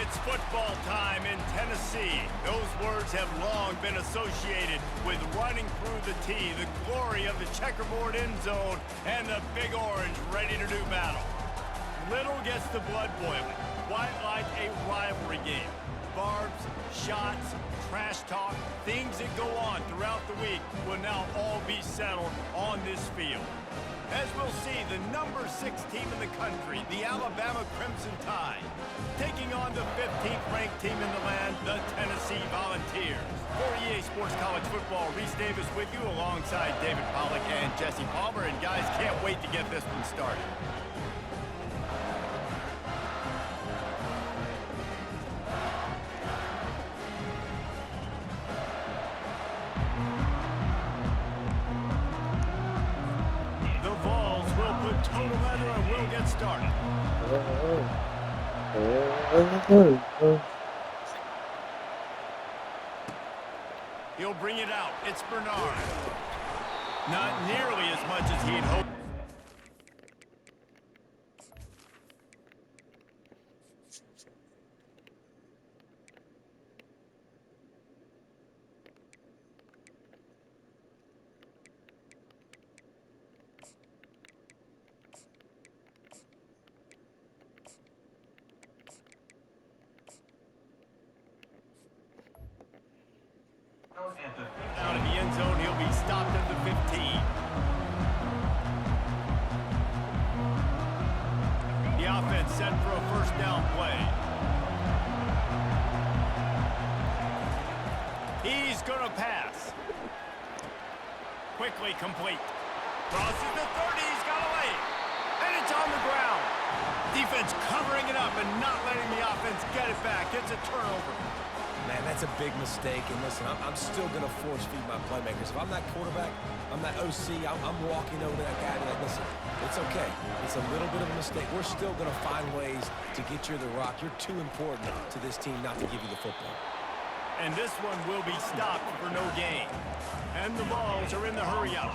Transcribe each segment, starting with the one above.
It's football time in Tennessee. Those words have long been associated with running through the tee, the glory of the checkerboard end zone, and the Big Orange ready to do battle. Little gets the blood boiling, quite like a rivalry game. Barbs, shots, trash talk, things that go on throughout the week will now all be settled on this field. As we'll see, the number 6 team in the country, the Alabama Crimson Tide, taking on the 15th ranked team in the land, the Tennessee Volunteers. For EA Sports College Football, Reese Davis with you alongside David Pollack and Jesse Palmer. And guys, can't wait to get this one started. Total weather and we'll get started. He'll bring it out. It's Bernard. Not nearly as much as he'd hoped. Out of the end zone, he'll be stopped at the 15. The offense set for a first down play. He's going to pass. Quickly complete. Crosses the 30, he's got away. And it's on the ground. Defense covering it up and not letting the offense get it back. It's a turnover. Man, that's a big mistake. And listen, I'm still going to force feed my playmakers. If I'm that quarterback, I'm that OC, I'm walking over to that guy and be like, listen, it's okay. It's a little bit of a mistake. We're still going to find ways to get you the rock. You're too important to this team not to give you the football. And this one will be stopped for no gain. And the Vols are in the hurry-up.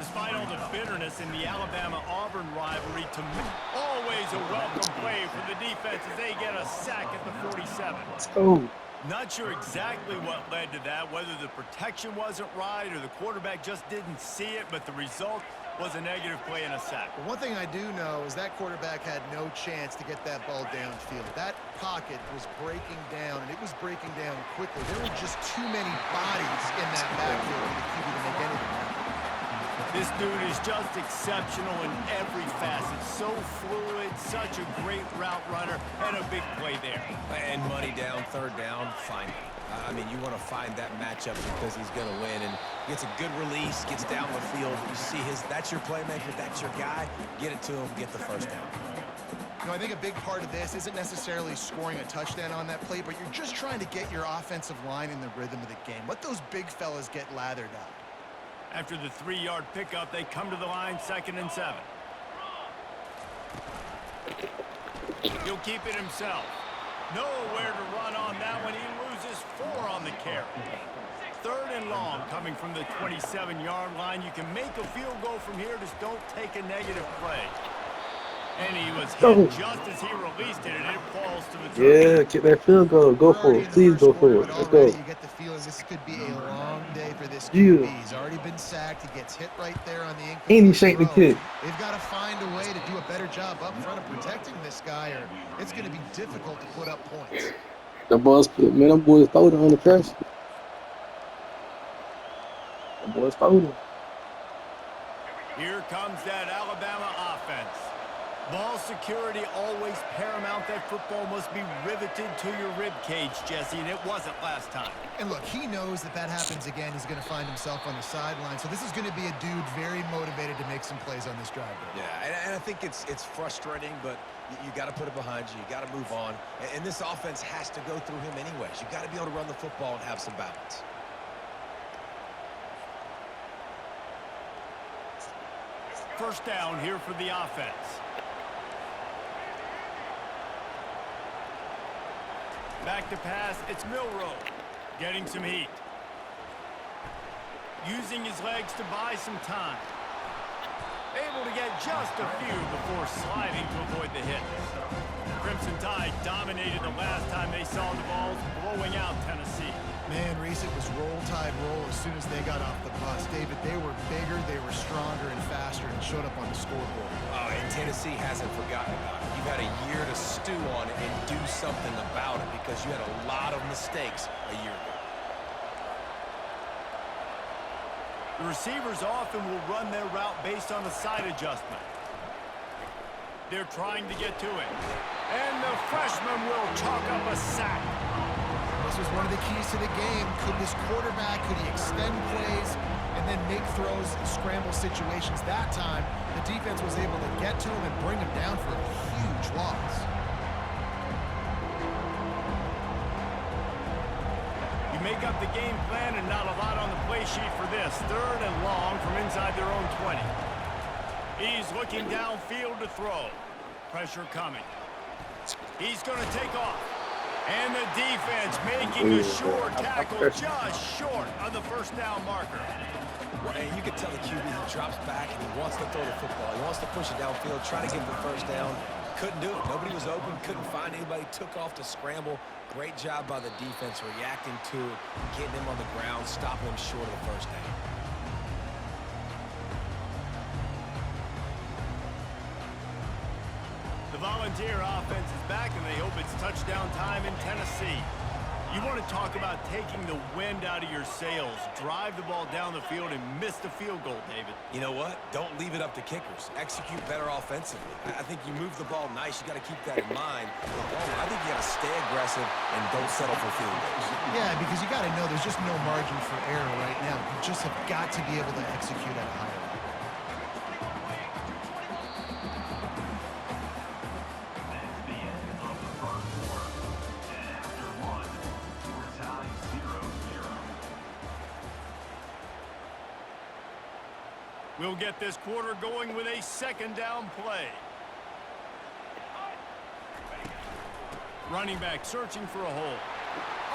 Despite all the bitterness in the Alabama-Auburn rivalry, to me, always a welcome play for the defense as they get a sack at the 47. Oh. Not sure exactly what led to that, whether the protection wasn't right or the quarterback just didn't see it, but the result was a negative play and a sack. But one thing I do know is that quarterback had no chance to get that ball downfield. That pocket was breaking down, and it was breaking down quickly. There were just too many bodies in that backfield for the QB to make anything happen. This dude is just exceptional in every facet. So fluid, such a great route runner, and a big play there. And money down, third down, find it. I mean, you want to find that matchup because he's going to win. And gets a good release, gets down the field. You see that's your playmaker, that's your guy. Get it to him, get the first down. You know, I think a big part of this isn't necessarily scoring a touchdown on that play, but you're just trying to get your offensive line in the rhythm of the game. Let those big fellas get lathered up. After the 3-yard pickup, they come to the line, 2nd and 7. He'll keep it himself. Nowhere to run on that one. He loses 4 on the carry. 3rd and long coming from the 27-yard line. You can make a field goal from here. Just don't take a negative play. And he was hit just as he released it, and it falls to the 30. Yeah, get that field goal. Go for it. Please go for it. Let's go. You get the feeling this could be a long day for this QB. He's already been sacked. He gets hit right there on the incomplete And he shanked the kid. They've got to find a way to do a better job up front of protecting this guy, or it's going to be difficult to put up points. The boys folded on the pressure. The boys folded. Here comes that Alabama offense. Ball security always paramount. That football must be riveted to your rib cage, Jesse, and it wasn't last time. And look, he knows that happens again. He's going to find himself on the sideline. So this is going to be a dude very motivated to make some plays on this drive. Yeah, and I think it's frustrating, but you got to put it behind you. You got to move on. And this offense has to go through him anyways. You got to be able to run the football and have some balance. First down here for the offense. Back to pass, it's Milroe. Getting some heat. Using his legs to buy some time. Able to get just a few before sliding to avoid the hit. Crimson Tide dominated the last time they saw the balls, blowing out Tennessee. Man, Reese, it was roll tide roll as soon as they got off the bus. David, they were bigger, they were stronger and faster and showed up on the scoreboard. Oh, and Tennessee hasn't forgotten about it. You've had a year to stew on it and do something about it because you had a lot of mistakes a year ago. The receivers often will run their route based on a side adjustment. They're trying to get to it. And the freshman will chalk up a sack. This was one of the keys to the game. Could this quarterback, could he extend plays and then make throws in scramble situations? That time, the defense was able to get to him and bring him down for a huge loss. You make up the game plan and not a lot on the play sheet for this. 3rd and long from inside their own 20. He's looking downfield to throw. Pressure coming. He's going to take off. And the defense making a short tackle just short of the first down marker. Well, and you can tell the QB, he drops back and he wants to throw the football. He wants to push it downfield, try to get the first down. Couldn't do it. Nobody was open, couldn't find anybody, took off to scramble. Great job by the defense reacting to it, getting him on the ground, stopping him short of the first down. The Volunteer offense is back, and they hope it's touchdown time in Tennessee. You want to talk about taking the wind out of your sails. Drive the ball down the field and miss the field goal, David. You know what? Don't leave it up to kickers. Execute better offensively. I think you move the ball nice. You got to keep that in mind. I think you got to stay aggressive and don't settle for field goals. Yeah, because you got to know there's just no margin for error right now. You just have got to be able to execute at a high level. We'll get this quarter going with a second down play. Running back searching for a hole.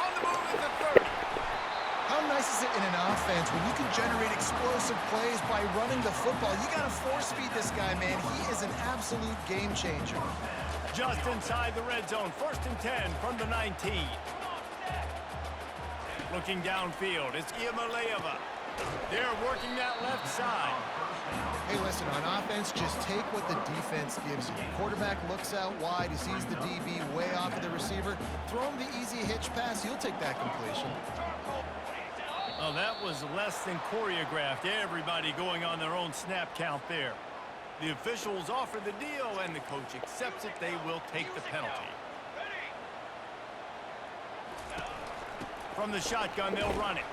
On the move at the 30. How nice is it in an offense when you can generate explosive plays by running the football? You got to force feed this guy, man. He is an absolute game changer. Just inside the red zone. 1st and 10 from the 19. Looking downfield, it's Iamaleava. They're working that left side. Hey, listen, on offense, just take what the defense gives you. Quarterback looks out wide, he sees the DB way off of the receiver. Throw him the easy hitch pass, he'll take that completion. Oh, that was less than choreographed. Everybody going on their own snap count there. The officials offer the deal, and the coach accepts it. They will take the penalty. From the shotgun, they'll run it.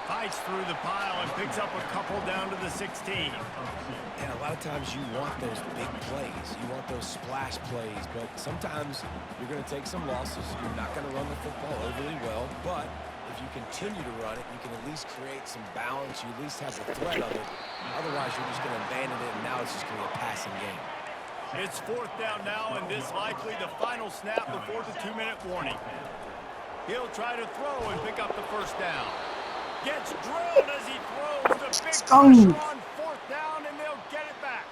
Fights through the pile and picks up a couple down to the 16. And a lot of times you want those big plays. You want those splash plays, but sometimes you're going to take some losses. You're not going to run the football overly well, but if you continue to run it, you can at least create some balance. You at least have the threat of it. Otherwise, you're just going to abandon it, and now it's just going to be a passing game. It's 4th down now, and this likely the final snap before the 2-minute warning. He'll try to throw and pick up the first down. Gets drilled as he throws the big pressure on 4th down, and they'll get it back.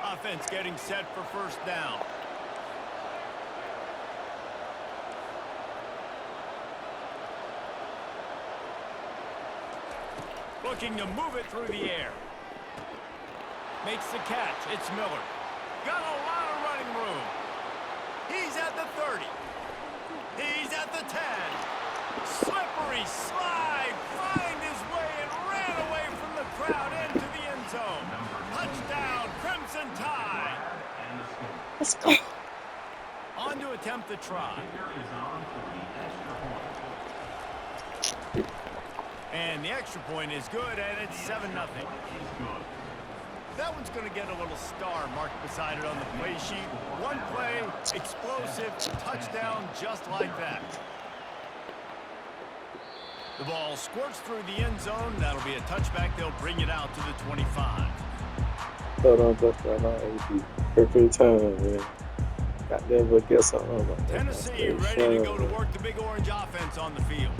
Offense getting set for 1st down. Looking to move it through the air. Makes the catch. It's Miller. Got a lot of running room. He's at the 30. He's at the 10. Slippery slide. Find his way and ran away from the crowd into the end zone. Touchdown, Crimson Tide. Let's go. On to attempt the try. And the extra point is good, and it's 7-0. That one's going to get a little star marked beside it on the play sheet. One play, explosive, touchdown, just like that. The ball squirts through the end zone. That'll be a touchback. They'll bring it out to the 25. Hold on, touchdown, not 80. Perfect time, man. Goddamn, but guess I don't know about that. Tennessee ready to go to work the Big Orange offense on the field.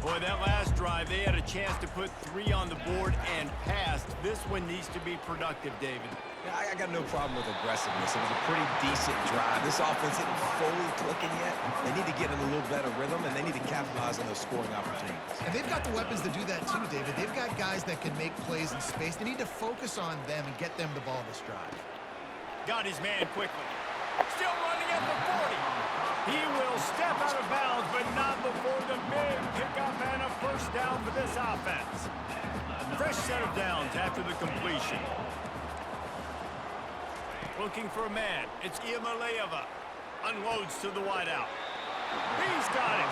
Boy, that last drive, they had a chance to put 3 on the board and passed. This one needs to be productive, David. Yeah, I got no problem with aggressiveness. It was a pretty decent drive. This offense isn't fully clicking yet. They need to get in a little better rhythm, and they need to capitalize on those scoring opportunities. And they've got the weapons to do that too, David. They've got guys that can make plays in space. They need to focus on them and get them the ball this drive. Got his man quickly. Still running at the 40. He will step out of bounds, but not before the big pickup and a first down for this offense. Fresh set of downs after the completion. Looking for a man. It's Iamaleava. Unloads to the wideout. He's got it.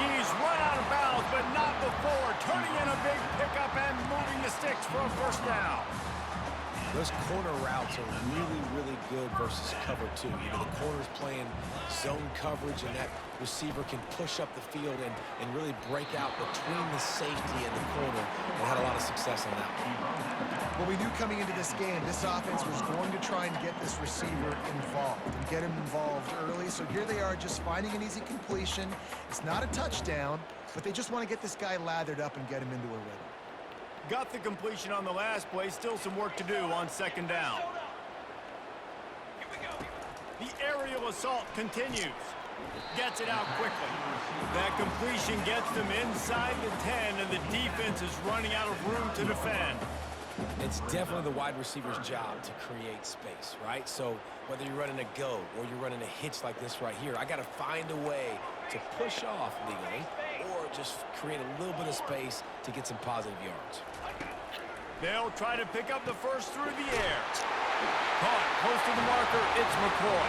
He's run out of bounds, but not before. Turning in a big pickup and moving the sticks for a first down. Those corner routes are really, really good versus cover 2. You know, the corner's playing zone coverage, and that receiver can push up the field and really break out between the safety and the corner, and had a lot of success on that one. Well, we knew coming into this game, this offense was going to try and get this receiver involved and get him involved early. So here they are just finding an easy completion. It's not a touchdown, but they just want to get this guy lathered up and get him into a rhythm. Got the completion on the last play. Still some work to do on second down. The aerial assault continues. Gets it out quickly. That completion gets them inside the 10, and the defense is running out of room to defend. It's definitely the wide receiver's job to create space, right? So whether you're running a go or you're running a hitch like this right here, I got to find a way to push off legally or just create a little bit of space to get some positive yards. They'll try to pick up the first through the air. Caught close to the marker. It's McCoy.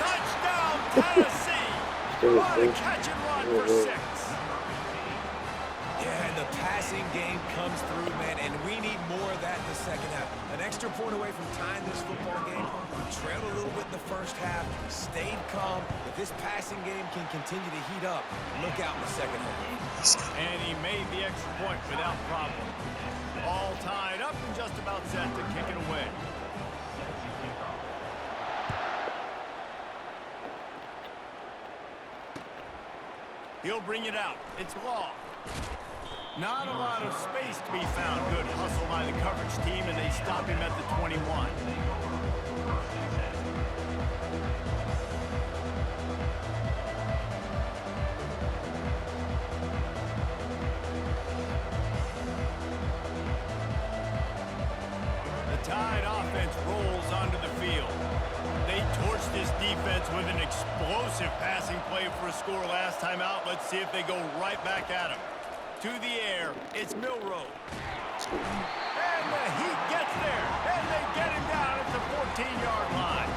Touchdown, Tennessee! What a catch and run for 6. Yeah, and the passing game comes through, man, and we need more of that in the second half. An extra point away from tying this football game. We trailed a little bit in the first half, stayed calm. If this passing game can continue to heat up, look out in the second half. And he made the extra point without problem. All tied up and just about set to kick it away. He'll bring it out. It's Law. Not a lot of space to be found. Good hustle by the coverage team, and they stop him at the 21. The Tide offense rolls onto the field. They torched this defense with an explosive passing play for a score last time out. Let's see if they go right back at him. To the air, it's Milroe. And the Heat gets there, and they get him down at the 14-yard line.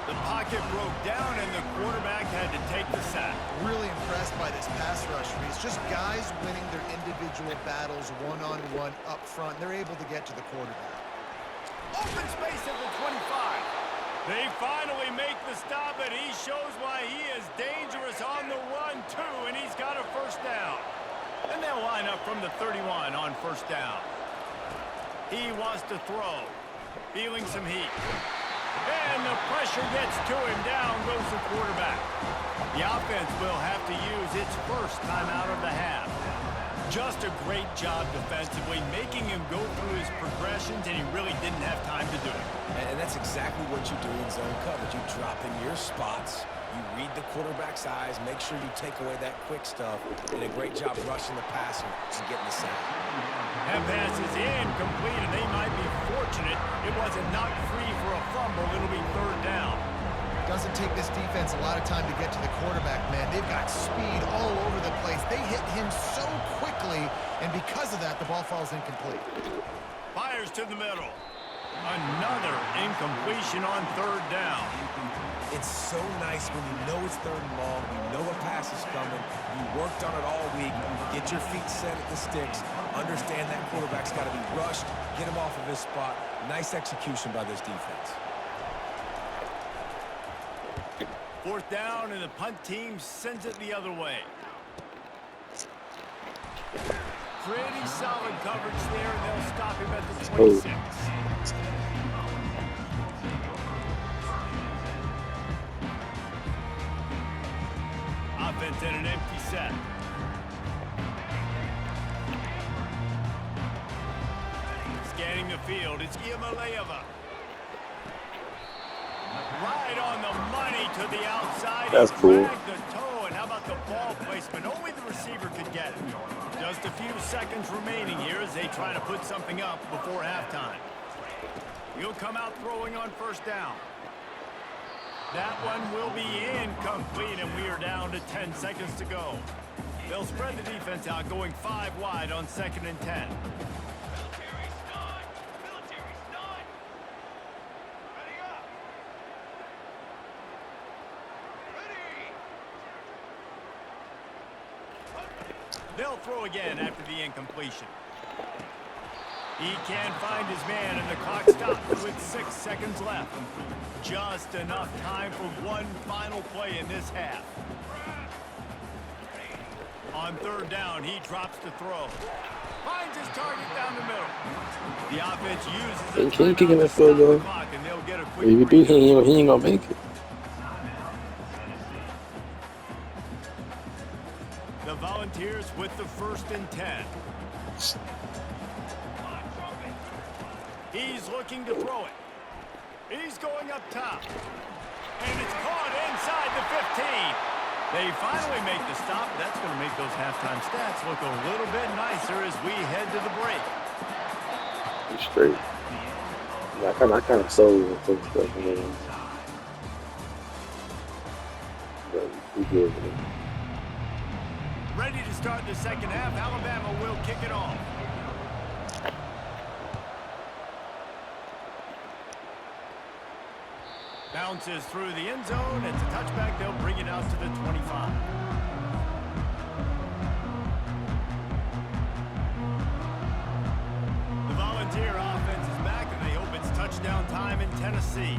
The pocket broke down, and the quarterback had to take the sack. Really impressed by this pass rush, Reese. Just guys winning their individual battles one-on-one up front. They're able to get to the quarterback. Open space at the 25. They finally make the stop, and he shows why he is dangerous on the run, too, and he's got a first down. And they'll line up from the 31 on first down. He wants to throw. Feeling some heat. And the pressure gets to him. Down goes the quarterback. The offense will have to use its first timeout of the half. Just a great job defensively, making him go through his progressions, and he really didn't have time to do it. And that's exactly what you do in zone coverage. You drop in your spots, you read the quarterback's eyes, make sure you take away that quick stuff, and a great job rushing the passer and getting the sack. That pass is incomplete, and they might be fortunate it wasn't knocked free for a fumble. It'll be third down. Doesn't take this defense a lot of time to get to the quarterback, man. They've got speed all over the place. They hit him so quickly, and because of that, the ball falls incomplete. Fires to the middle. Another incompletion on third down. It's so nice when you know it's third and long, you know a pass is coming, you worked on it all week, get your feet set at the sticks, understand that quarterback's got to be rushed, get him off of his spot. Nice execution by this defense. Fourth down, and the punt team sends it the other way. Pretty solid coverage there, and they'll stop him at the 26. Scanning the field, it's Iamaleava. Right on the money to the outside. That's He cool. dragged the toe, and how about the ball placement? Only the receiver could get it. Just a few seconds remaining here as they try to put something up before halftime. He'll come out throwing on first down. That one will be incomplete, and we are down to 10 seconds to go. They'll spread the defense out, going 5 wide on 2nd and 10. They'll throw again after the incompletion. He can't find his man, and the clock stops with 6 seconds left. Just enough time for one final play in this half. On 3rd down, he drops to throw. Finds his target down the middle. The offense uses He a can't kick timeout him to in stop field the goal. clock, and they'll get a If quick you do, breather. he ain't gonna make it. The Volunteers with the 1st and 10. He's looking to throw it. He's going up top. And it's caught inside the 15. They finally make the stop. That's going to make those halftime stats look a little bit nicer as we head to the break. He's straight. Yeah, I kind of sold him for the stuff, man. But he good with it. Ready to start the second half. Alabama will kick it off. Bounces through the end zone. It's a touchback. They'll bring it out to the 25. The Volunteer offense is back, and they hope it's touchdown time in Tennessee.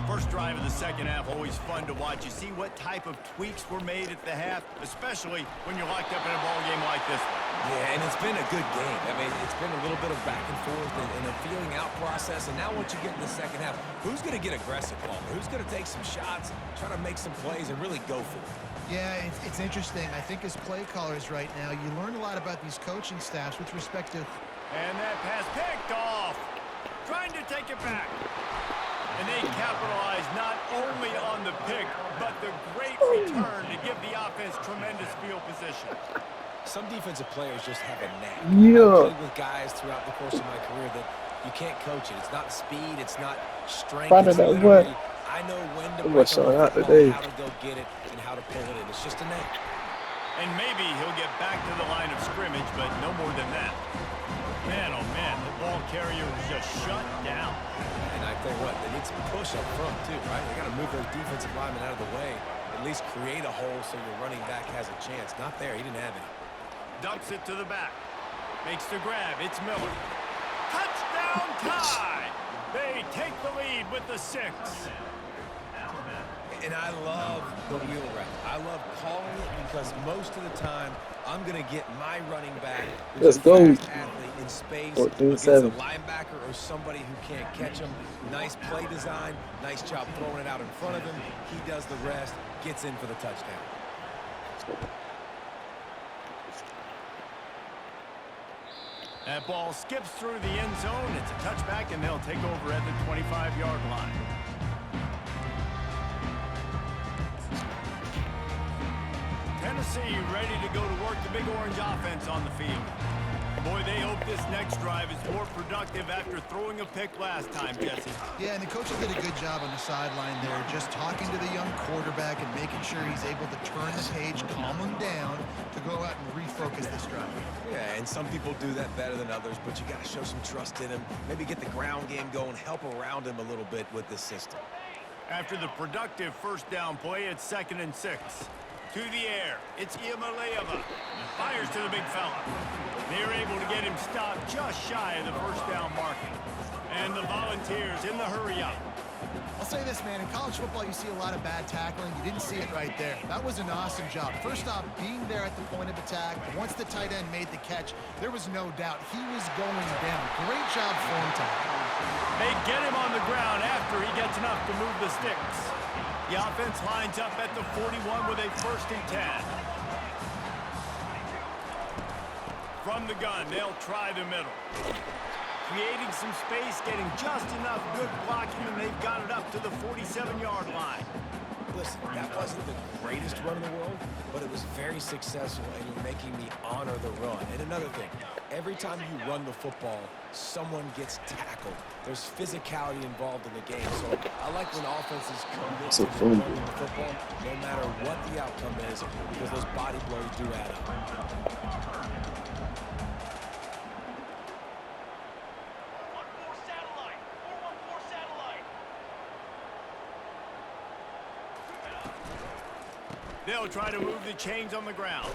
First drive of the second half, always fun to watch. You see what type of tweaks were made at the half, especially when you're locked up in a ball game like this one. Yeah, and it's been a good game. I mean, it's been a little bit of back and forth and a feeling out process. And now once you get in the second half, who's going to get aggressive, Paul? Who's going to take some shots, try to make some plays, and really go for it? Yeah, it's interesting. I think as play callers right now, you learn a lot about these coaching staffs with respect to... And that pass picked off. Trying to take it back. And they capitalize not only on the pick, but the great return to give the offense tremendous field position. Some defensive players just have a knack. Yeah. I've played with guys throughout the course of my career that you can't coach it. It's not speed. It's not strength. Find It's out literally, what? I know when to I'm break gonna show up out the ball, today. how to go get it, and how to pull it in. It's just a knack. And maybe he'll get back to the line of scrimmage, but no more than that. Man, oh man, the ball carrier was just shut down. And I tell you what, they need some push up front too, right? They got to move those defensive linemen out of the way, at least create a hole so your running back has a chance. Not there. He didn't have any. Dumps it to the back. Makes the grab. It's Miller. Touchdown tie! They take the lead with the 6. And I love the wheel route. I love calling it because most of the time I'm going to get my running back, who's Let's a go. fast athlete in space, 14-7. against a linebacker or somebody who can't catch him. Nice play design, nice job throwing it out in front of him. He does the rest, gets in for the touchdown. That ball skips through the end zone. It's a touchback, and they'll take over at the 25-yard line. Tennessee ready to go to work the Big Orange offense on the field. Boy, they hope this next drive is more productive after throwing a pick last time, Jesse. Yeah, and the coaches did a good job on the sideline there, just talking to the young quarterback and making sure he's able to turn the page, calm him down, to go out and refocus this drive. Yeah, and some people do that better than others, but you got to show some trust in him. Maybe get the ground game going, help around him a little bit with this system. After the productive first down play, it's 2nd and 6. To the air, it's Iamaleava. Fires to the big fella. They're able to get him stopped just shy of the first down marker. And the Volunteers in the hurry up. I'll say this, man, in college football you see a lot of bad tackling. You didn't see it right there. That was an awesome job. First off, being there at the point of attack. Once the tight end made the catch, there was no doubt he was going down. Great job form time. They get him on the ground after he gets enough to move the sticks. The offense lines up at the 41 with a 1st and 10. From the gun, they'll try the middle. creating some space, getting just enough good blocking, and they've got it up to the 47-yard line. Listen, that wasn't the greatest run in the world, but it was very successful, and you're making me honor the run. And another thing, every time you run the football, someone gets tackled. There's physicality involved in the game, so I like when offenses commit to running the football, no matter what the outcome is, because those body blows do add up. They'll try to move the chains on the ground.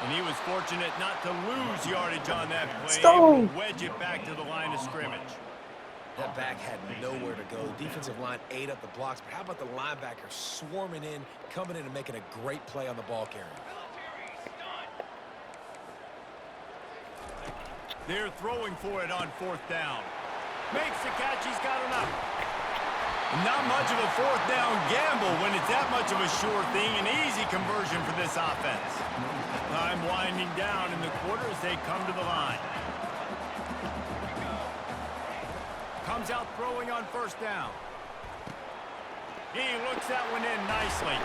And he was fortunate not to lose yardage on that play. Able to wedge it back to the line of scrimmage. That back had nowhere to go. The defensive line ate up the blocks, but how about the linebacker swarming in, coming in and making a great play on the ball carrier? They're throwing for it on 4th down. Makes the catch. He's got enough. Not much of a 4th down gamble when it's that much of a sure thing. An easy conversion for this offense. Time winding down in the quarter as they come to the line. Comes out throwing on 1st down. He looks that one in nicely.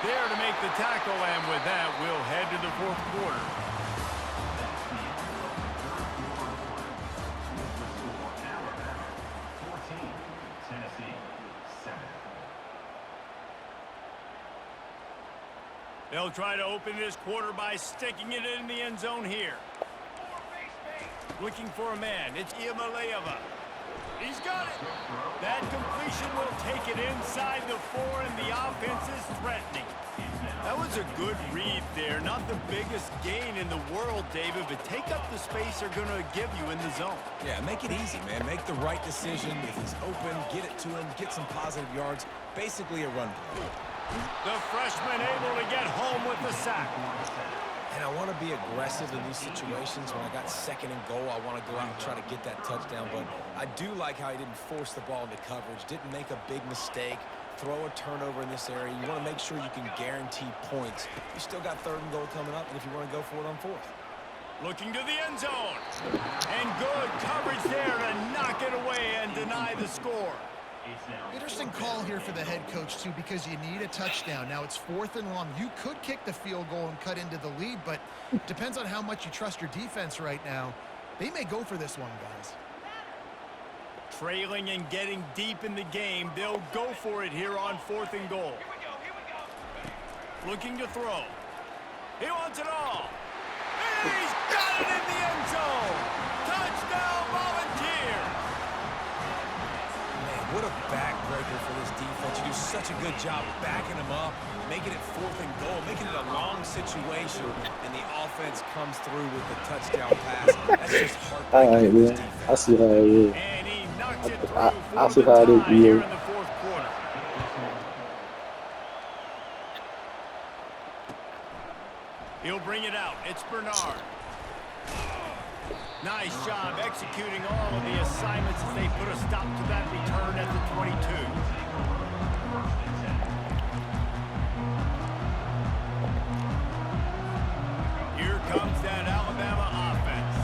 There to make the tackle, and with that, we'll head to the 4th quarter. They'll try to open this quarter by sticking it in the end zone here. Looking for a man. It's Iamaleava. He's got it. That completion will take it inside the 4, and the offense is threatening. That was a good read there. Not the biggest gain in the world, David, but take up the space they're going to give you in the zone. Yeah, make it easy, man. Make the right decision. If he's open, get it to him, get some positive yards. Basically a run play. The freshman able to get home with the sack. And I want to be aggressive in these situations. When I got 2nd and goal, I want to go out and try to get that touchdown. But I do like how he didn't force the ball into coverage, didn't make a big mistake, throw a turnover in this area. You want to make sure you can guarantee points. You still got 3rd and goal coming up, and if you want to go for it on 4th. Looking to the end zone. And good coverage there to knock it away and deny the score. Interesting call here for the head coach, too, because you need a touchdown. Now, it's 4th and long. You could kick the field goal and cut into the lead, but depends on how much you trust your defense right now. They may go for this one, guys. Trailing and getting deep in the game, they'll go for it here on 4th and goal. Looking to throw. He wants it all. And he's got it in the end zone. Touchdown, Volunteers. What a backbreaker for this defense. You do such a good job backing them up, making it 4th and goal, making it a long situation, and the offense comes through with the touchdown pass. That's just heartbreaking for this defense. I see how it is. And he knocks it through I for see the how it is, tie here yeah. in the 4th quarter. He'll bring it out. It's Bernard. Nice job executing all of the assignments as they put a stop to that return at the 22. Here comes that Alabama offense.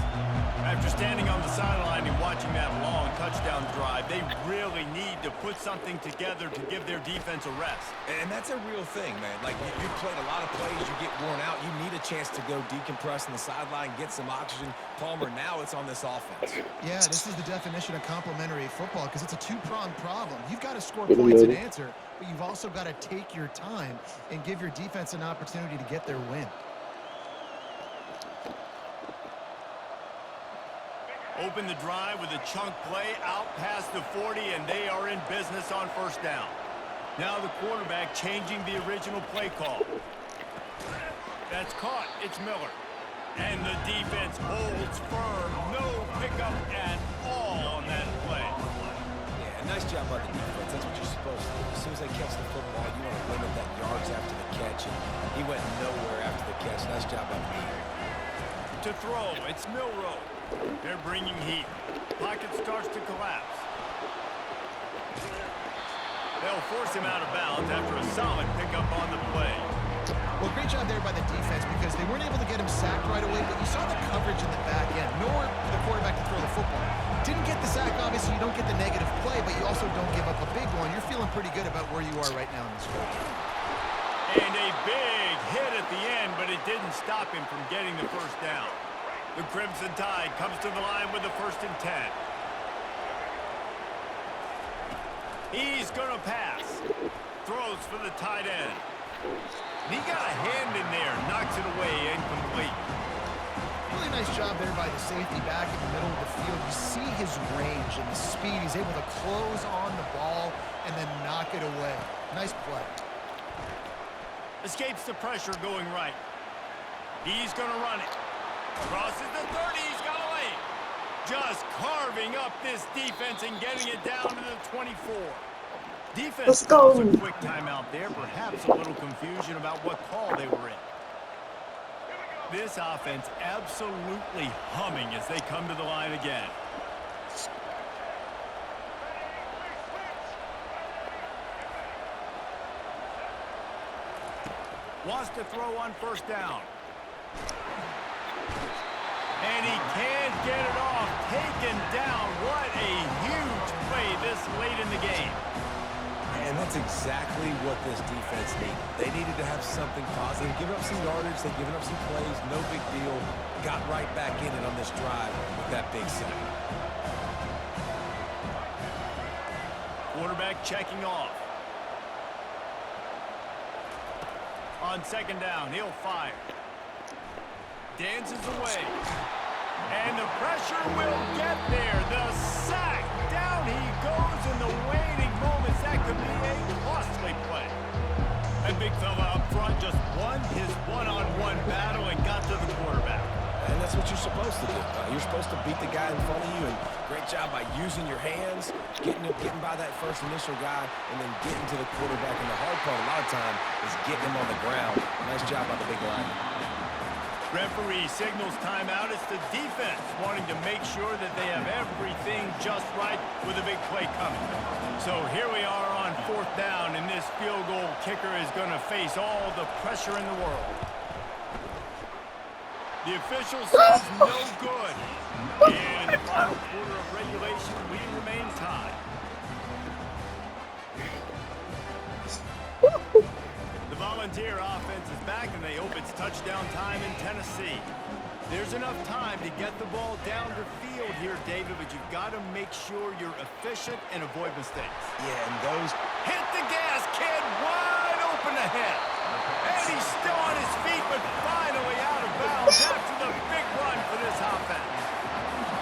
After standing on the sideline and watching that long touchdown drive, they really need to put something together to give their defense a rest. And that's a real thing, man. Like, you played a lot of plays, you get worn out, you need a chance to go decompress on the sideline, get some oxygen. Palmer, now it's on this offense. Yeah, this is the definition of complementary football because it's a 2-pronged problem. You've got to score points and answer, but you've also got to take your time and give your defense an opportunity to get their win. Open the drive with a chunk play out past the 40, and they are in business on 1st down. Now the quarterback changing the original play call. That's caught. It's Miller. And the defense holds firm. No pickup at all on that play. Yeah, nice job by the defense. That's what you're supposed to do. As soon as they catch the football, you want to limit that yards after the catch. And he went nowhere after the catch. Nice job by the defense. To throw, it's Milroe. They're bringing heat. Pocket starts to collapse. They'll force him out of bounds after a solid pickup on the play. Well, great job there by the defense because they weren't able to get him sacked right away, but you saw the coverage in the back end. Nowhere for the quarterback to throw the football. Didn't get the sack, obviously. You don't get the negative play, but you also don't give up a big one. You're feeling pretty good about where you are right now in this game. And a big hit at the end, but it didn't stop him from getting the first down. The Crimson Tide comes to the line with the 1st and 10. He's going to pass. Throws for the tight end. He got a hand in there, knocks it away, incomplete. Really nice job there by the safety back in the middle of the field. You see his range and the speed. He's able to close on the ball and then knock it away. Nice play. Escapes the pressure going right. He's going to run it. Crosses the 30. He's got a lane. Just carving up this defense and getting it down to the 24. Defense Let's go. calls a quick timeout there. Perhaps a little confusion about what call they were in. This offense absolutely humming as they come to the line again. Wants to throw on 1st down. And he can't get it off. Taken down. What a huge play this late in the game. And that's exactly what this defense needed. They needed to have something positive. Giving up some yardage, they've given up some plays, no big deal. Got right back in it on this drive with that big sack. Quarterback checking off. On 2nd down, he'll fire. Dances away. And the pressure will get there. The sack. Down he goes in the waning moments. That could be a costly play. That big fella up front just won his one-on-one battle and got to the quarterback. And that's what you're supposed to do. You're supposed to beat the guy in front of you, and great job by using your hands, getting by that first initial guy, and then getting to the quarterback. And the hard part a lot of time is getting him on the ground. Nice job by the big lineman. Referee signals timeout. It's the defense wanting to make sure that they have everything just right with a big play coming. So here we are on 4th down, and this field goal kicker is going to face all the pressure in the world. The official says no good. And in the final quarter of regulation, we remain tied. The Volunteer offense is back, and they hope it's touchdown time in Tennessee. There's enough time to get the ball down the field here, David, but you've got to make sure you're efficient and avoid mistakes. Yeah, and those... Hit the gas, kid! Wide open ahead. And he's still on his feet, but finally out of bounds after the big run for this offense.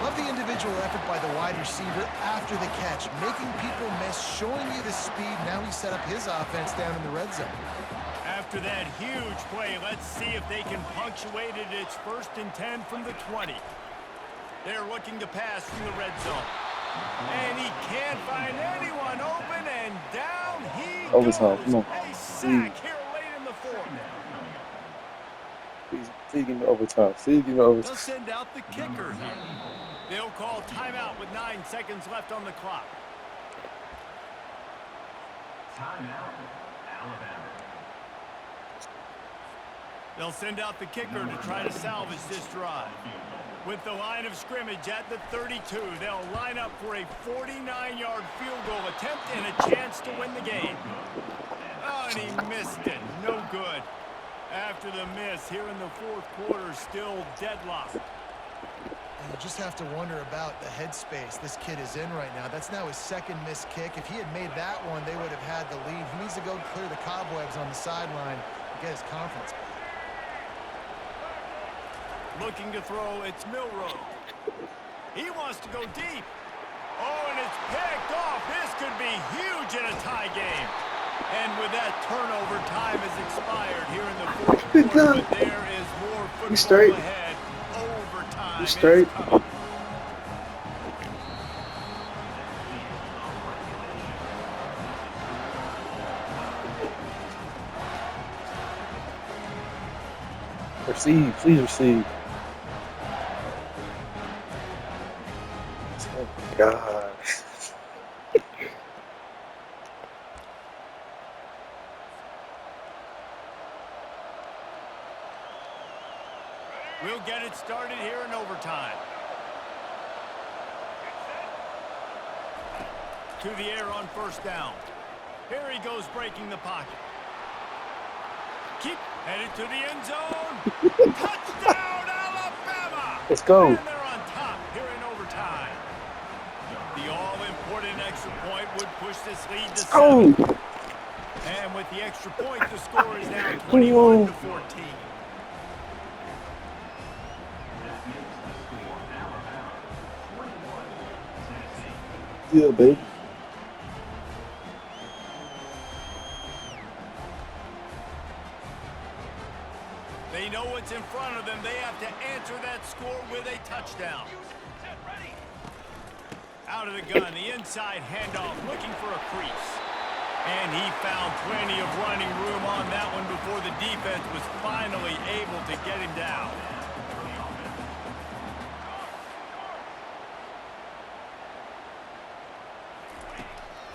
Love the individual effort by the wide receiver after the catch, making people miss, showing you the speed. Now he set up his offense down in the red zone. After that huge play, let's see if they can punctuate it. It's 1st and 10 from the 20. They're looking to pass from the red zone. And he can't find anyone open, and down he Overtime, goes. come on. A sack here late in the 4th. See, give me overtime. See, give me overtime. They'll send out the kicker here. They'll call timeout with 9 seconds left on the clock. Timeout, Alabama. They'll send out the kicker to try to salvage this drive. With the line of scrimmage at the 32, they'll line up for a 49-yard field goal attempt and a chance to win the game. Oh, and he missed it. No good. After the miss, here in the 4th quarter, still deadlocked. And you just have to wonder about the headspace this kid is in right now. That's now his 2nd missed kick. If he had made that one, they would have had the lead. He needs to go clear the cobwebs on the sideline and get his confidence back. Looking to throw, it's Milroe. He wants to go deep. Oh, and it's picked off. This could be huge in a tie game. And with that turnover, time has expired here in the 4th quarter, but there is more football ahead. Overtime is coming. Receive, please receive. Oh my God. We'll get it started here in overtime. To the air on first down. Here he goes breaking the pocket. Keep headed to the end zone. Touchdown, Alabama! Let's go. And they're on top here in overtime. The all-important extra point would push this lead to 7. Oh, And with the extra point, the score is now 21 to 14. yeah, baby. They know what's in front of them. They have to answer that score with a touchdown. Out of the gun, the inside handoff, looking for a crease. And he found plenty of running room on that one before the defense was finally able to get him down.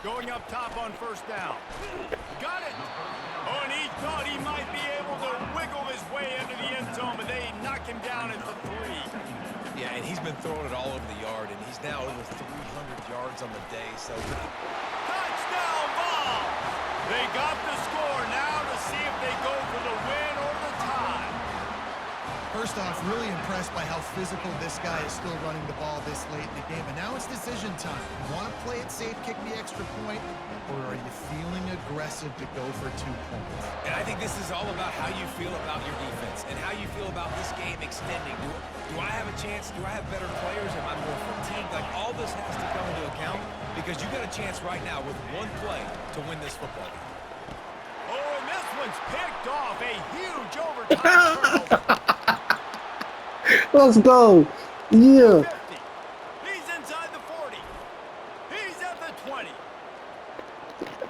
Going up top on first down. Got it. Oh, and he thought he might be able to wiggle his way into the end zone, but they knock him down at the 3. Yeah, and he's been throwing it all over the yard, and he's now over 300 yards on the day. So Touchdown ball! They got the score now to see if they go for the win or the tie. First off, really impressed by how physical this guy is still running the ball this late in the game. And now it's decision time. You want to play it safe, kick the extra point, or are you feeling aggressive to go for 2 points? And I think this is all about how you feel about your defense and how you feel about this game extending. Do I have a chance? Do I have better players? Am I more fatigued? Like, all this has to come into account because you got a chance right now with one play to win this football game. Oh, and this one's picked off. A huge overtime turnover. Let's go. Yeah. 50. He's inside the 40. He's at the 20.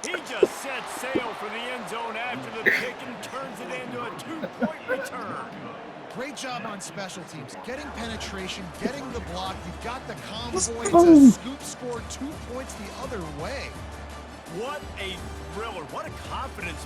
He just set sail for the end zone after the pick and turns it into a 2-point return. Great job on special teams. Getting penetration, getting the block. You've got the convoy. go. It's a scoop score, 2 points the other way. What a thriller. What a confidence